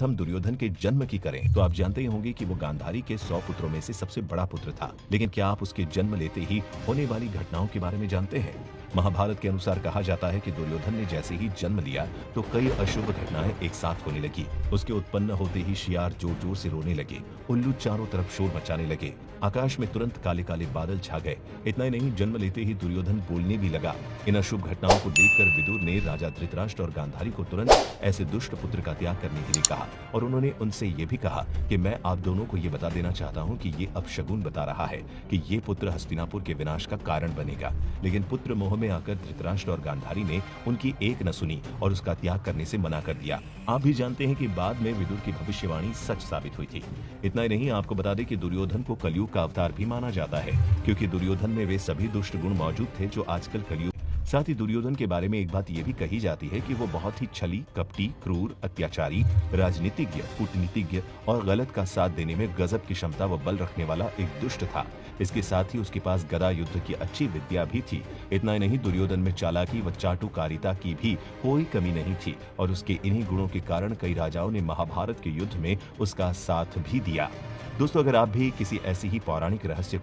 बात हम दुर्योधन के जन्म की करें तो आप जानते ही होंगे कि वो गांधारी के 100 पुत्रों में से सबसे बड़ा पुत्र था। लेकिन क्या आप उसके जन्म लेते ही होने वाली घटनाओं के बारे में जानते हैं? महाभारत के अनुसार कहा जाता है कि दुर्योधन ने जैसे ही जन्म लिया तो कई अशुभ घटनाएं एक साथ होने लगी। उसके उत्पन्न होते ही शियार जोर जोर से रोने लगे, उल्लू चारों तरफ शोर मचाने लगे, आकाश में तुरंत काले काले बादल छा गए। इतना ही नहीं, जन्म लेते ही दुर्योधन बोलने भी लगा। इन अशुभ घटनाओं को देखकर विदुर ने राजा धृतराष्ट्र और गांधारी को तुरंत ऐसे दुष्ट पुत्र का त्याग करने के लिए कहा और उन्होंने उनसे ये भी कहा कि मैं आप दोनों को ये बता देना चाहता हूँ कि ये अपशगुन बता रहा है कि ये पुत्र हस्तिनापुर के विनाश का कारण बनेगा। लेकिन पुत्र मोह में आकर धृतराष्ट्र और गांधारी ने उनकी एक न सुनी और उसका त्याग करने से मना कर दिया। आप भी जानते हैं कि बाद में विदुर की भविष्यवाणी सच साबित हुई थी। इतना ही नहीं, आपको बता दें कि दुर्योधन को कलयुग का अवतार भी माना जाता है, क्योंकि दुर्योधन में वे सभी दुष्ट गुण मौजूद थे जो आजकल कलयुग। साथ ही दुर्योधन के बारे में एक बात यह भी कही जाती है कि वो बहुत ही छली, कपटी, क्रूर, अत्याचारी, राजनीतिज्ञ, कूटनीतिज्ञ और गलत का साथ देने में गजब की क्षमता व बल रखने वाला एक दुष्ट था। इसके साथ ही उसके पास गदा युद्ध की अच्छी विद्या भी थी। इतना ही नहीं, दुर्योधन में चालाकी व चाटुकारिता की भी कोई कमी नहीं थी और उसके इन्हीं गुणों के कारण कई राजाओं ने महाभारत के युद्ध में उसका साथ भी दिया। दोस्तों, अगर आप भी किसी ऐसी ही पौराणिक रहस्य को